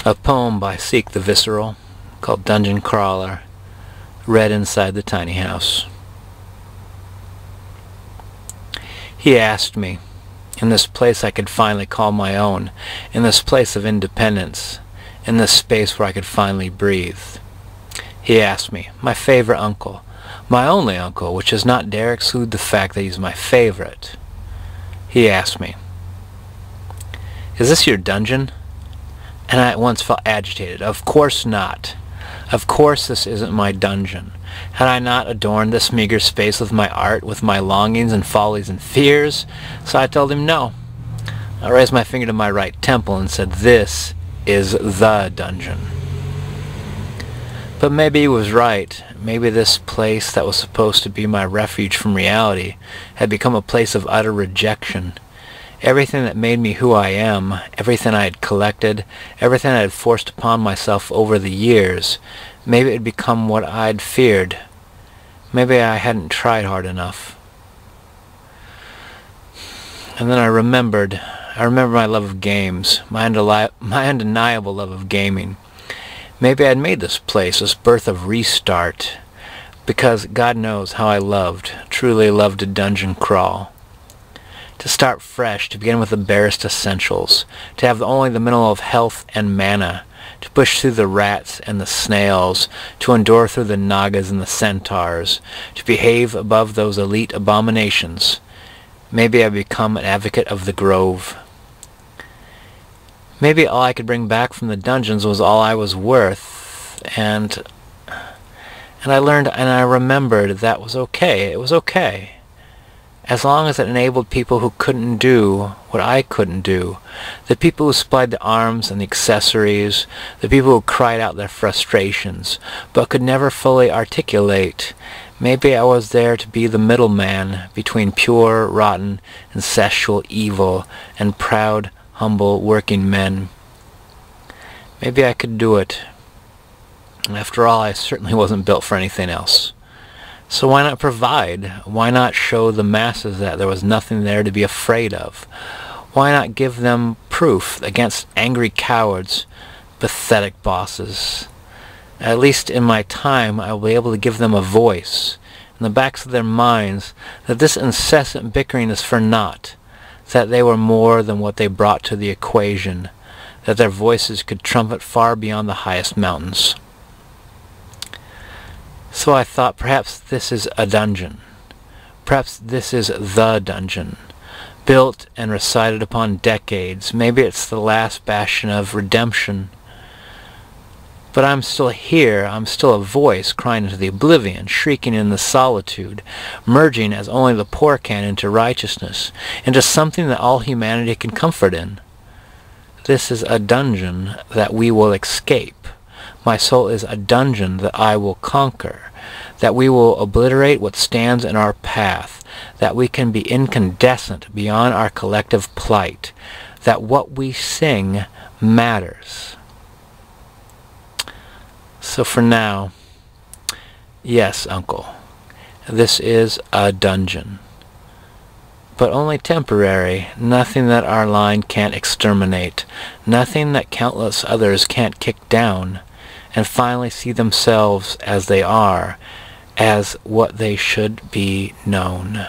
A poem by Seek the Visceral called Dungeon Crawler, read inside the tiny house. He asked me, in this place I could finally call my own, in this place of independence, in this space where I could finally breathe. He asked me, my favorite uncle, my only uncle, which does not dare exclude the fact that he's my favorite. He asked me, is this your dungeon? And I at once felt agitated. Of course not. Of course this isn't my dungeon. Had I not adorned this meager space with my art, with my longings and follies and fears? So I told him no. I raised my finger to my right temple and said, this is the dungeon. But maybe he was right. Maybe this place that was supposed to be my refuge from reality had become a place of utter rejection. Everything that made me who I am, everything I had collected, everything I had forced upon myself over the years, maybe it had become what I'd feared. Maybe I hadn't tried hard enough. And then I remembered my love of games, my undeniable love of gaming. Maybe I'd made this place, this birth of restart, because God knows how I truly loved a dungeon crawl. To start fresh, to begin with the barest essentials, to have only the minimal of health and mana, to push through the rats and the snails, to endure through the nagas and the centaurs, to behave above those elite abominations. Maybe I've become an advocate of the grove. Maybe all I could bring back from the dungeons was all I was worth, and I learned and I remembered that was okay. It was okay. As long as it enabled people who couldn't do what I couldn't do, the people who supplied the arms and the accessories, the people who cried out their frustrations, but could never fully articulate, maybe I was there to be the middleman between pure, rotten, incestual evil and proud, humble working men. Maybe I could do it. After all, I certainly wasn't built for anything else. So why not provide? Why not show the masses that there was nothing there to be afraid of? Why not give them proof against angry cowards, pathetic bosses? At least in my time, I will be able to give them a voice in the backs of their minds that this incessant bickering is for naught, that they were more than what they brought to the equation, that their voices could trumpet far beyond the highest mountains. So I thought, perhaps this is a dungeon. Perhaps this is the dungeon. Built and recited upon decades. Maybe it's the last bastion of redemption. But I'm still here. I'm still a voice crying into the oblivion, shrieking in the solitude, merging as only the poor can into righteousness, into something that all humanity can comfort in. This is a dungeon that we will escape. My soul is a dungeon that I will conquer, that we will obliterate what stands in our path, that we can be incandescent beyond our collective plight, that what we sing matters. So for now, yes, Uncle, this is a dungeon, but only temporary, nothing that our line can't exterminate, nothing that countless others can't kick down, and finally see themselves as they are, as what they should be known.